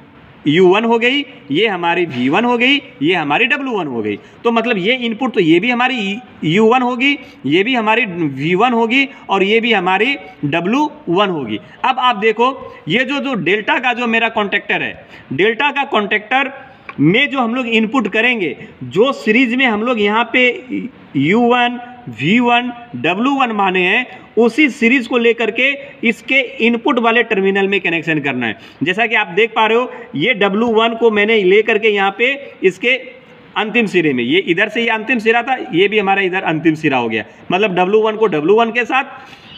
U1 हो गई, ये हमारी V1 हो गई, ये हमारी W1 हो गई। तो मतलब ये इनपुट तो ये भी हमारी U1 होगी, ये भी हमारी V1 होगी और ये भी हमारी W1 होगी। अब आप देखो ये जो डेल्टा का जो मेरा कॉन्टेक्टर है, डेल्टा का कॉन्टेक्टर में जो हम लोग इनपुट करेंगे, जो सीरीज में हम लोग यहाँ पे U1 V1 W1 माने हैं, उसी सीरीज को लेकर के इसके इनपुट वाले टर्मिनल में कनेक्शन करना है। जैसा कि आप देख पा रहे हो ये W1 को मैंने लेकर के यहाँ पे इसके अंतिम सिरे में, ये इधर से ये अंतिम सिरा था, ये भी हमारा इधर अंतिम सिरा हो गया। मतलब W1 को W1 के साथ,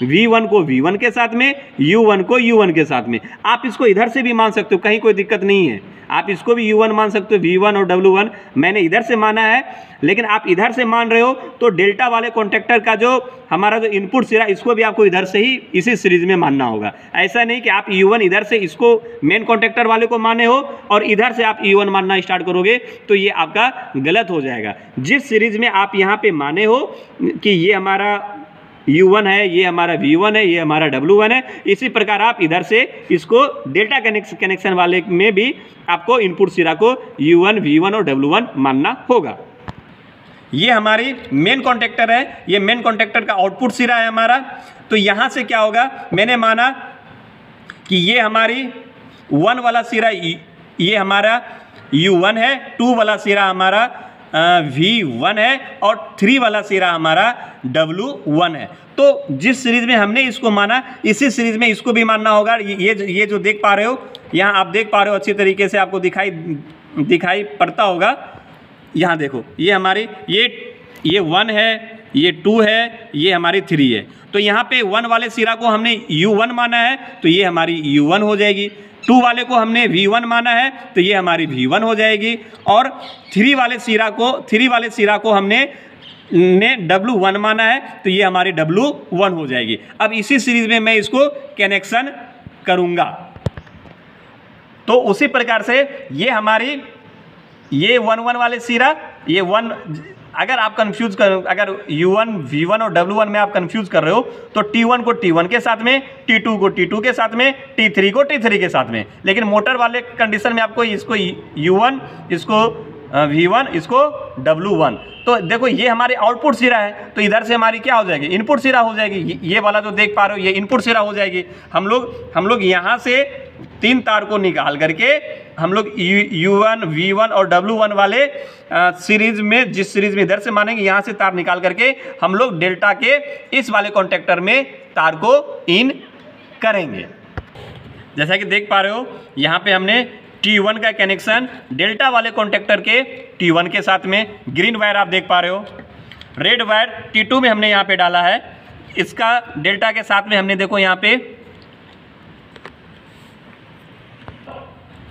V1 को V1 के साथ में, U1 को U1 के साथ में। आप इसको इधर से भी मान सकते हो, कहीं कोई दिक्कत नहीं है। आप इसको भी U1 मान सकते हो, V1 और W1 मैंने इधर से माना है, लेकिन आप इधर से मान रहे हो तो डेल्टा वाले कॉन्टेक्टर का जो हमारा जो इनपुट सिरा, इसको भी आपको इधर से ही इसी सीरीज में मानना होगा। ऐसा नहीं कि आप U1 इधर से इसको मेन कॉन्टेक्टर वाले को माने हो और इधर से आप U1 मानना स्टार्ट करोगे तो ये आपका गलत हो जाएगा। जिस सीरीज में आप यहाँ पे माने हो कि ये हमारा U1 है, ये हमारा V1 है, ये हमारा W1 है। इसी प्रकार आप इधर से इसको डेल्टा कनेक्शन वाले में भी आपको इनपुट सिरा को U1, V1 और W1 मानना होगा। ये हमारी मेन कॉन्टेक्टर है, ये मेन कॉन्टेक्टर का आउटपुट सिरा है हमारा। तो यहाँ से क्या होगा, मैंने माना कि ये हमारी 1 वाला सिरा ये हमारा U1 है, 2 वाला सिरा हमारा V1 है और 3 वाला सिरा हमारा W1 है। तो जिस सीरीज में हमने इसको माना, इसी सीरीज में इसको भी मानना होगा। ये जो देख पा रहे हो, यहाँ आप देख पा रहे हो, अच्छी तरीके से आपको दिखाई पड़ता होगा। यहाँ देखो, ये हमारी ये 1 है, ये 2 है, ये हमारी 3 है। तो यहाँ पे 1 वाले सिरा को हमने U1 माना है, तो ये हमारी U1 हो जाएगी। 2 वाले को हमने V1 माना है, तो ये हमारी V1 हो जाएगी। और 3 वाले सिरा को हमने W1 माना है, तो ये हमारी W1 हो जाएगी। अब इसी सीरीज में मैं इसको कनेक्शन करूँगा। तो उसी प्रकार से ये हमारी ये 1 वाले सिरा, ये 1, अगर आप कंफ्यूज कर, अगर U1, V1 और W1 में आप कंफ्यूज कर रहे हो तो T1 को T1 के साथ में, T2 को T2 के साथ में, T3 को T3 के साथ में। लेकिन मोटर वाले कंडीशन में आपको इसको U1, इसको V1, इसको W1। तो देखो ये हमारे आउटपुट सिरा है, तो इधर से हमारी क्या हो जाएगी, इनपुट सिरा हो जाएगी। ये वाला जो देख पा रहे हो, ये इनपुट सिरा हो जाएगी। हम लोग यहाँ से 3 तार को निकाल करके हम लोग U1, V1 और W1 वाले सीरीज में, जिस सीरीज में इधर से मानेंगे, यहाँ से तार निकाल करके हम लोग डेल्टा के इस वाले कॉन्टेक्टर में तार को इन करेंगे। जैसा कि देख पा रहे हो, यहाँ पे हमने T1 का कनेक्शन डेल्टा वाले कॉन्टेक्टर के T1 के साथ में, ग्रीन वायर आप देख पा रहे हो, रेड वायर T2 में हमने यहाँ पे डाला है। इसका डेल्टा के साथ में हमने देखो यहाँ पे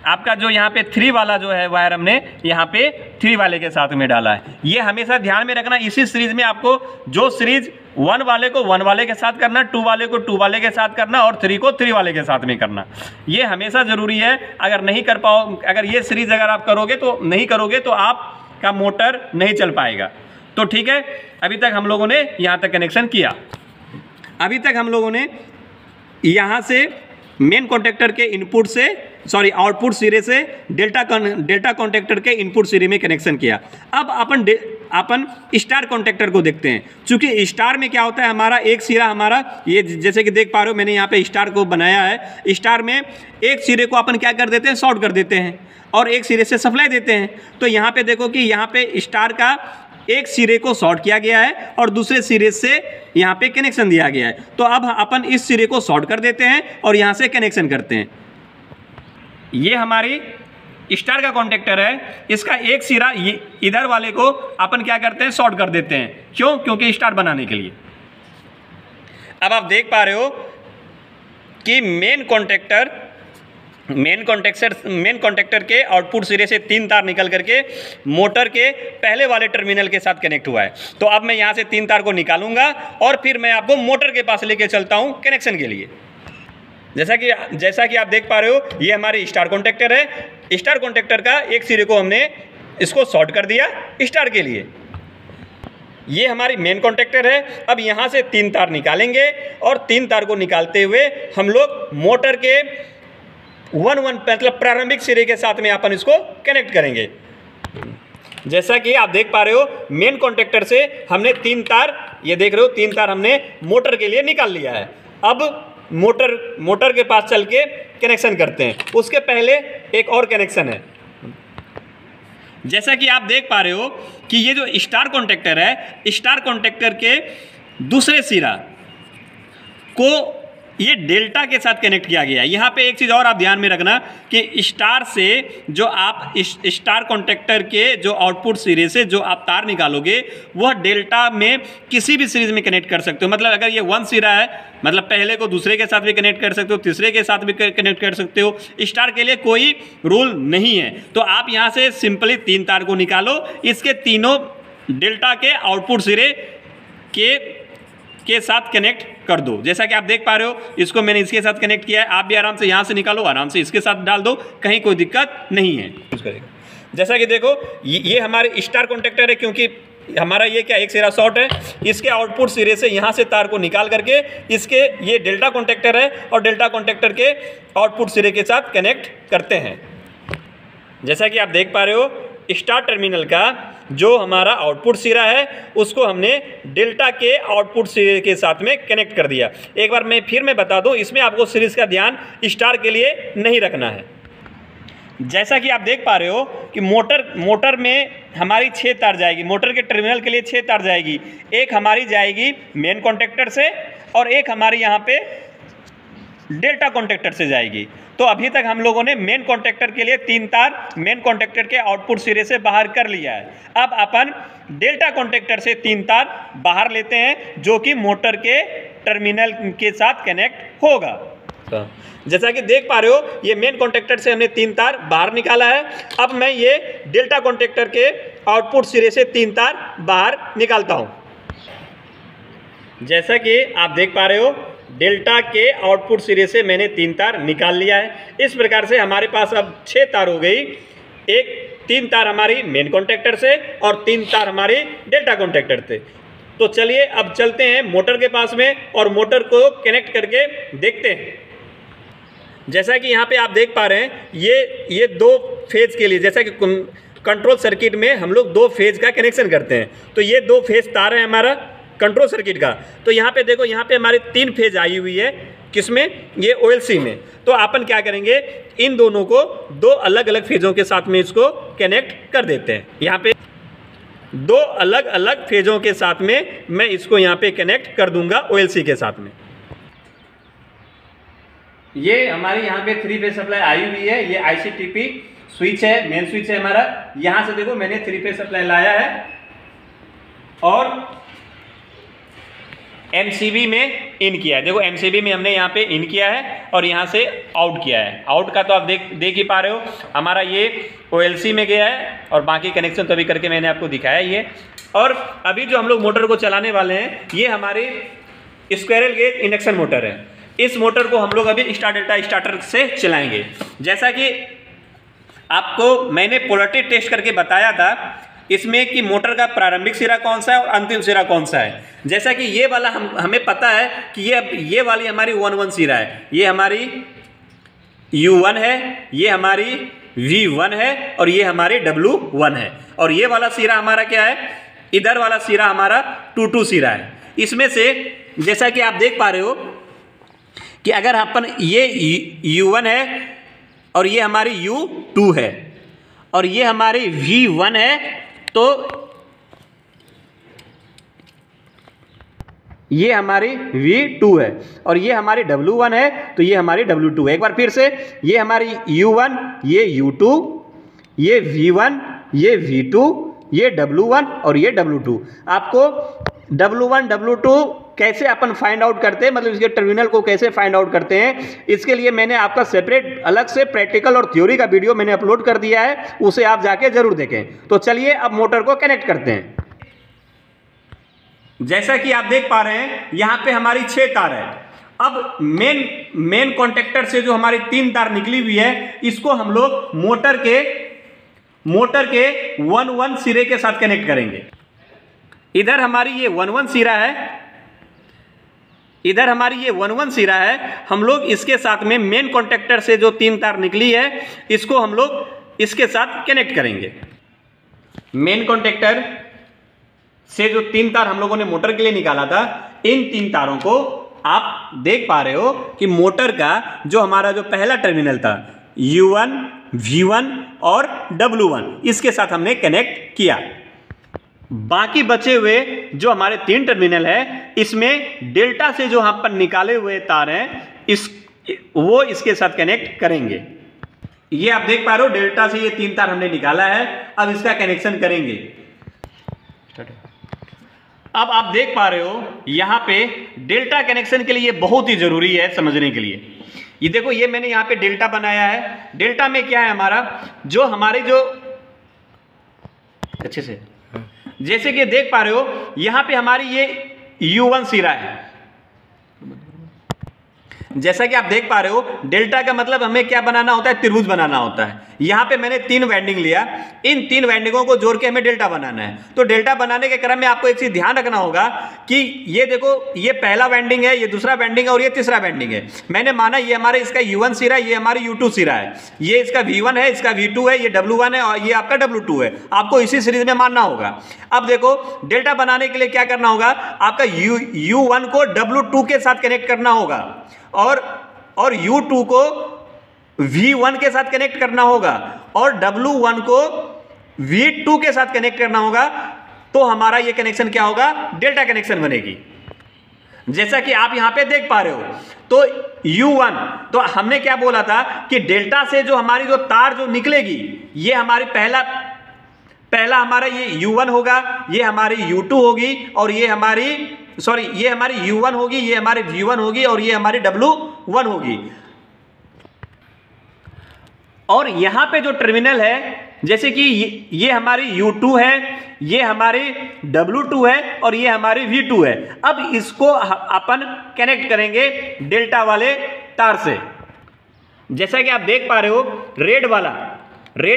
आपका जो यहाँ पे 3 वाला जो है वायर हमने यहाँ पे 3 वाले के साथ में डाला है। ये हमेशा ध्यान में रखना, इसी सीरीज में आपको जो सीरीज 1 वाले को 1 वाले के साथ करना, 2 वाले को 2 वाले के साथ करना और 3 को 3 वाले के साथ में करना, ये हमेशा ज़रूरी है। अगर नहीं कर पाओ, अगर ये सीरीज अगर आप करोगे तो नहीं करोगे तो आपका मोटर नहीं चल पाएगा। तो ठीक है, अभी तक हम लोगों ने यहाँ तक कनेक्शन किया। अभी तक हम लोगों ने यहाँ से मेन कॉन्टेक्टर के इनपुट से, सॉरी आउटपुट सिरे से डेल्टा कॉन्टेक्टर के इनपुट सिरे में कनेक्शन किया। अब अपन स्टार कॉन्टेक्टर को देखते हैं। चूंकि स्टार में क्या होता है, हमारा एक सिरा हमारा ये जैसे कि देख पा रहे हो, मैंने यहाँ पे स्टार को बनाया है। स्टार में एक सिरे को अपन क्या कर देते हैं, शॉर्ट कर देते हैं और एक सिरे से सप्लाई देते हैं। तो यहाँ पे देखो कि यहाँ पे स्टार का एक सिरे को शॉर्ट किया गया है और दूसरे सिरे से यहाँ पे कनेक्शन दिया गया है। तो अब अपन इस सिरे को शॉर्ट कर देते हैं और यहाँ से कनेक्शन करते हैं। ये हमारी स्टार का कॉन्टेक्टर है, इसका एक सिरा इधर वाले को अपन क्या करते हैं, शॉर्ट कर देते हैं। क्यों? क्योंकि स्टार बनाने के लिए। अब आप देख पा रहे हो कि मेन कॉन्टेक्टर के आउटपुट सिरे से 3 तार निकल करके मोटर के पहले वाले टर्मिनल के साथ कनेक्ट हुआ है। तो अब मैं यहाँ से 3 तार को निकालूंगा और फिर मैं आपको मोटर के पास लेके चलता हूँ कनेक्शन के लिए। जैसा कि आप देख पा रहे हो, ये हमारी स्टार कॉन्टेक्टर है। स्टार कॉन्टेक्टर का एक सिरे को हमने इसको शॉर्ट कर दिया स्टार के लिए। ये हमारी मेन कॉन्टेक्टर है। अब यहाँ से 3 तार निकालेंगे और 3 तार को निकालते हुए हम लोग मोटर के 1 मतलब प्रारंभिक सिरे के साथ में अपन इसको कनेक्ट करेंगे। जैसा कि आप देख पा रहे हो, मेन कॉन्टेक्टर से हमने 3 तार, ये देख रहे हो 3 तार हमने मोटर के लिए निकाल लिया है। अब मोटर के पास चल के कनेक्शन करते हैं। उसके पहले एक और कनेक्शन है। जैसा कि आप देख पा रहे हो कि ये जो स्टार कॉन्टेक्टर है, स्टार कॉन्टेक्टर के दूसरे सिरा को ये डेल्टा के साथ कनेक्ट किया गया है। यहाँ पे एक चीज़ और आप ध्यान में रखना कि स्टार से जो आप स्टार कॉन्टेक्टर के जो आउटपुट सिरे से जो आप तार निकालोगे वह डेल्टा में किसी भी सीरीज में कनेक्ट कर सकते हो। मतलब अगर ये 1 सिरा है, मतलब पहले को दूसरे के साथ भी कनेक्ट कर सकते हो, तीसरे के साथ भी कनेक्ट कर सकते हो। स्टार के लिए कोई रूल नहीं है। तो आप यहाँ से सिंपली 3 तार को निकालो, इसके तीनों डेल्टा के आउटपुट सिरे के साथ कनेक्ट कर दो। जैसा कि आप देख पा रहे हो, इसको मैंने इसके साथ कनेक्ट किया है। आप भी आराम से यहाँ से निकालो, आराम से इसके साथ डाल दो, कहीं कोई दिक्कत नहीं है। जैसा कि देखो, ये हमारे स्टार कॉन्टेक्टर है, क्योंकि हमारा ये क्या एक सिरा शॉर्ट है, इसके आउटपुट सिरे से यहाँ से तार को निकाल करके इसके ये डेल्टा कॉन्टेक्टर है और डेल्टा कॉन्टेक्टर के आउटपुट सिरे के साथ कनेक्ट करते हैं। जैसा कि आप देख पा रहे हो स्टार टर्मिनल का जो हमारा आउटपुट सिरा है उसको हमने डेल्टा के आउटपुट सिरे के साथ में कनेक्ट कर दिया। एक बार मैं बता दूं, इसमें आपको सीरीज का ध्यान स्टार के लिए नहीं रखना है। जैसा कि आप देख पा रहे हो कि मोटर में हमारी 6 तार जाएगी, मोटर के टर्मिनल के लिए 6 तार जाएगी। एक हमारी जाएगी मेन कॉन्टेक्टर से और एक हमारी यहाँ पे डेल्टा कॉन्टेक्टर से जाएगी। तो अभी तक हम लोगों ने मेन कॉन्टेक्टर के लिए 3 तार मेन कॉन्टेक्टर के आउटपुट सिरे से बाहर कर लिया है। अब अपन डेल्टा कॉन्टेक्टर से 3 तार बाहर लेते हैं जो कि मोटर के टर्मिनल के साथ कनेक्ट होगा। जैसा कि देख पा रहे हो ये मेन कॉन्टेक्टर से हमने 3 तार बाहर निकाला है। अब मैं ये डेल्टा कॉन्टेक्टर के आउटपुट सिरे से 3 तार बाहर निकालता हूँ। जैसा कि आप देख पा रहे हो डेल्टा के आउटपुट सिरे से मैंने 3 तार निकाल लिया है। इस प्रकार से हमारे पास अब 6 तार हो गई। 3 तार हमारी मेन कॉन्टेक्टर से और 3 तार हमारी डेल्टा कॉन्टेक्टर से। तो चलिए अब चलते हैं मोटर के पास में और मोटर को कनेक्ट करके देखते हैं। जैसा कि यहाँ पे आप देख पा रहे हैं ये 2 फेज के लिए, जैसा कि कंट्रोल सर्किट में हम लोग 2 फेज का कनेक्शन करते हैं, तो ये 2 फेज तार है हमारा कंट्रोल सर्किट का। तो यहाँ पे देखो यहाँ पे हमारी 3 फेज आई हुई है, किसमें, ये OLC में। तो अपन क्या करेंगे इन दोनों को 2 अलग अलग फेजों के साथ में इसको कनेक्ट कर देते हैं। यहाँ पे 2 अलग अलग फेजों के साथ में मैं इसको यहाँ पे कनेक्ट कर दूंगा OLC के साथ में। ये हमारी यहाँ पे 3 फेज सप्लाई आई हुई है। ये ICTP स्विच है, मेन स्विच है हमारा। यहाँ से देखो मैंने 3 फेज सप्लाई लाया है और MCB में इन किया है। देखो MCB में हमने यहाँ पे इन किया है और यहाँ से आउट किया है। आउट का तो आप देख ही पा रहे हो हमारा ये OLC में गया है और बाकी कनेक्शन तो अभी करके मैंने आपको दिखाया ये। और अभी जो हम लोग मोटर को चलाने वाले हैं ये हमारी स्क्वायरल गेज इंडक्शन मोटर है। इस मोटर को हम लोग अभी स्टार डेल्टा स्टार्टर से चलाएंगे। जैसा कि आपको मैंने पोलैरिटी टेस्ट करके बताया था इसमें कि मोटर का प्रारंभिक सिरा कौन सा है और अंतिम सिरा कौन सा है। जैसा कि ये वाला हमें पता है कि ये वाली हमारी 1-1 सिरा है, ये हमारी U1 है, ये हमारी V1 है और ये हमारी W1 है। और ये वाला सिरा हमारा क्या है, इधर वाला सिरा हमारा 2-2 सिरा है। इसमें से जैसा कि आप देख पा रहे हो कि अगर अपन ये U1 है और ये हमारी U2 है और ये हमारी V1 है, तो ये हमारी V2 है और ये हमारी W1 है, तो ये हमारी W2 है। एक बार फिर से ये हमारी U1, ये U2, ये V1, ये V2, ये W1 और ये W2। आपको W1 W2 कैसे अपन फाइंड आउट करते हैं, मतलब इसके टर्मिनल को कैसे फाइंड आउट करते हैं, इसके लिए मैंने आपका सेपरेट अलग से प्रैक्टिकल और थ्योरी का वीडियो मैंने अपलोड कर दिया है, उसे आप जाके जरूर देखें। तो चलिए अब मोटर को कनेक्ट करते हैं। जैसा कि आप देख पा रहे हैं यहाँ पे हमारी 6 तार है। अब मेन कॉन्टेक्टर से जो हमारी 3 तार निकली हुई है इसको हम लोग मोटर के 1-1 सिरे के साथ कनेक्ट करेंगे। इधर हमारी ये 1-1 सिरा है, इधर हमारी ये 1-1 सिरा है। हम लोग इसके साथ में मेन कॉन्टेक्टर से जो 3 तार निकली है इसको हम लोग इसके साथ कनेक्ट करेंगे। मेन कॉन्टेक्टर से जो 3 तार हम लोगों ने मोटर के लिए निकाला था, इन 3 तारों को आप देख पा रहे हो कि मोटर का जो हमारा जो पहला टर्मिनल था U1, V1 और W1, इसके साथ हमने कनेक्ट किया। बाकी बचे हुए जो हमारे 3 टर्मिनल है इसमें डेल्टा से जो हम पर निकाले हुए तार हैं वो इसके साथ कनेक्ट करेंगे। ये आप देख पा रहे हो डेल्टा से ये 3 तार हमने निकाला है। अब इसका कनेक्शन करेंगे। अब आप देख पा रहे हो यहाँ पे डेल्टा कनेक्शन के लिए बहुत ही जरूरी है समझने के लिए। ये देखो ये मैंने यहाँ पे डेल्टा बनाया है। डेल्टा में क्या है हमारा जो हमारे जो अच्छे से जैसे कि देख पा रहे हो यहाँ पे हमारी ये U1 सिरा है। जैसा कि आप देख पा रहे हो डेल्टा का मतलब हमें क्या बनाना होता है, त्रिभुज बनाना होता है। यहाँ पे मैंने 3 वाइंडिंग लिया, इन 3 वाइंडिंगों को जोड़ के हमें डेल्टा बनाना है। तो डेल्टा बनाने के क्रम में आपको एक चीज ध्यान रखना होगा कि ये देखो, ये पहला वाइंडिंग है, ये दूसरा वाइंडिंग है और ये तीसरा वाइंडिंग है। मैंने माना ये हमारे इसका U1 सिरा है, ये हमारी U2 सिरा है, ये इसका V1 है, इसका V2 है, ये W1 है और ये आपका W2 है। आपको इसी सीरीज में मानना होगा। अब देखो डेल्टा बनाने के लिए क्या करना होगा, आपका U1 को W2 के साथ कनेक्ट करना होगा और U2 को V1 के साथ कनेक्ट करना होगा और W1 को V2 के साथ कनेक्ट करना होगा। तो हमारा ये कनेक्शन क्या होगा, डेल्टा कनेक्शन बनेगी। जैसा कि आप यहां पे देख पा रहे हो, तो U1, तो हमने क्या बोला था कि डेल्टा से जो हमारी जो तार जो निकलेगी, ये हमारी पहला हमारा ये U1 होगा, ये हमारी U2 होगी और ये हमारी U1 होगी, ये हमारी V1 होगी और ये हमारी W1 होगी। और यहां पे जो टर्मिनल है, जैसे कि ये हमारी U2 है, ये हमारी W2 है और ये हमारी V2 है। अब इसको अपन कनेक्ट करेंगे डेल्टा वाले तार से। जैसा कि आप देख पा रहे हो, रेड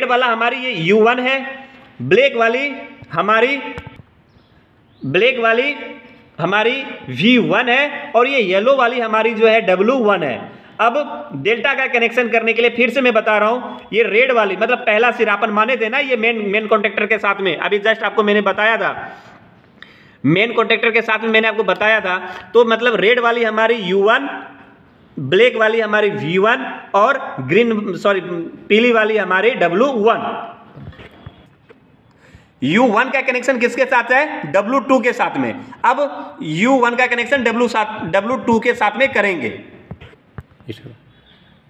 वाला हमारी ये U1 है, ब्लैक वाली हमारी V1 है और ये येलो वाली हमारी जो है W1 है। अब डेल्टा का कनेक्शन करने के लिए फिर से मैं बता रहा हूं, ये रेड वाली मतलब पहला सिरा अपन माने थे ना, ये मेन कॉन्टेक्टर के साथ में, अभी जस्ट आपको मैंने बताया था, मेन कॉन्टेक्टर के साथ में मैंने आपको बताया था। तो मतलब रेड वाली हमारी U1, ब्लैक वाली हमारी V1 और पीली वाली हमारी W1। U1 का कनेक्शन किसके साथ है, W2 के साथ में। अब U1 का कनेक्शन W2 के साथ में करेंगे।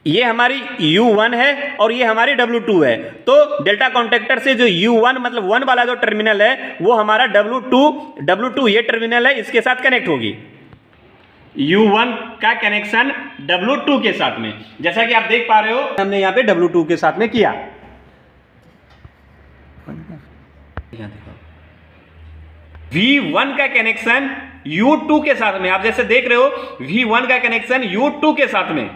ये हमारी U1 है और ये हमारी W2 है। तो डेल्टा कॉन्टेक्टर से जो U1 मतलब 1 वाला जो टर्मिनल है, वो हमारा W2 ये टर्मिनल है, इसके साथ कनेक्ट होगी। U1 का कनेक्शन W2 के साथ में, जैसा कि आप देख पा रहे हो, हमने यहां पे W2 के साथ में किया। V1 का कनेक्शन U2 के साथ में, आप जैसे देख रहे हो, V1 का कनेक्शन U2 के साथ में।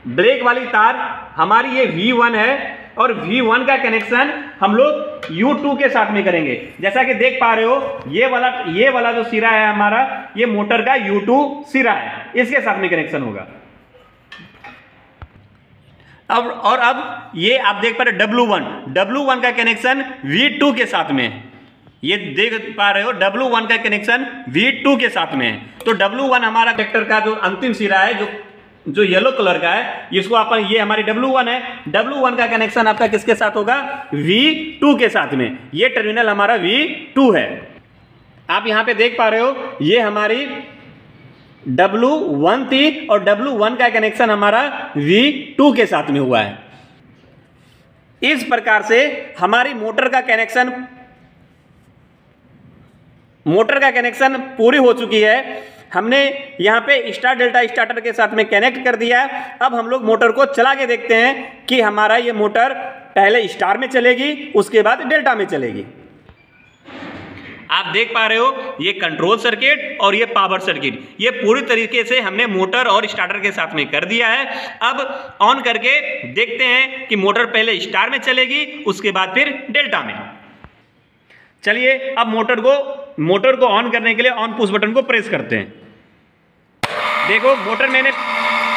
ब्लैक वाली तार हमारी ये V1 है और V1 का कनेक्शन हम लोग U2 के साथ में करेंगे। जैसा कि देख पा रहे हो, ये वाला जो सिरा है हमारा, ये मोटर का U2 सिरा है, इसके साथ में कनेक्शन होगा। अब ये आप देख पा रहे W1 का कनेक्शन V2 के साथ में, ये देख पा रहे हो, W1 का कनेक्शन V2 के साथ में है। तो W1 हमारा कनेक्टर का जो अंतिम सिरा है, जो येलो कलर का है, इसको अपन, ये हमारी W1 है, W1 का कनेक्शन आपका किसके साथ होगा, V2 के साथ में। ये टर्मिनल हमारा V2 है। आप यहां पे देख पा रहे हो, ये हमारी W1 थी और W1 का कनेक्शन हमारा V2 के साथ में हुआ है। इस प्रकार से हमारी मोटर का कनेक्शन पूरी हो चुकी है। हमने यहाँ पे स्टार डेल्टा स्टार्टर के साथ में कनेक्ट कर दिया है। अब हम लोग मोटर को चला के देखते हैं कि हमारा ये मोटर पहले स्टार में चलेगी, उसके बाद डेल्टा में चलेगी। आप देख पा रहे हो, ये कंट्रोल सर्किट और ये पावर सर्किट, ये पूरी तरीके से हमने मोटर और स्टार्टर के साथ में कर दिया है। अब ऑन करके देखते हैं कि मोटर पहले स्टार में चलेगी, उसके बाद फिर डेल्टा में। चलिए अब मोटर को ऑन करने के लिए ऑन पुश बटन को प्रेस करते हैं। देखो मोटर मैंने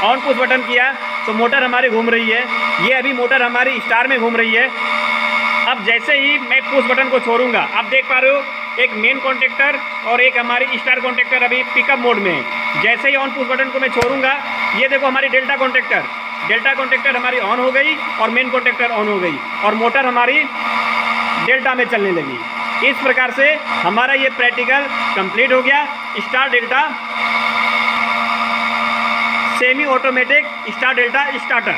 ऑन पुश बटन किया तो मोटर हमारी घूम रही है। ये अभी मोटर हमारी स्टार में घूम रही है। अब जैसे ही मैं पुश बटन को छोड़ूंगा, आप देख पा रहे हो, एक मेन कॉन्टेक्टर और एक हमारी स्टार कॉन्टेक्टर अभी पिकअप मोड में है। जैसे ही ऑन पुश बटन को मैं छोड़ूंगा, ये देखो हमारी डेल्टा कॉन्टेक्टर हमारी ऑन हो गई और मेन कॉन्टेक्टर ऑन हो गई और मोटर हमारी डेल्टा में चलने लगी। इस प्रकार से हमारा ये प्रैक्टिकल कंप्लीट हो गया। Star delta semi automatic star delta starter.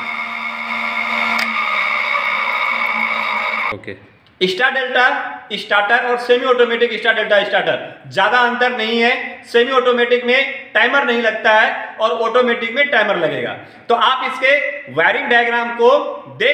Okay, star delta starter और semi automatic star delta starter ज्यादा अंतर नहीं है। सेमी ऑटोमेटिक में टाइमर नहीं लगता है और ऑटोमेटिक में टाइमर लगेगा। तो आप इसके वायरिंग डायग्राम को देख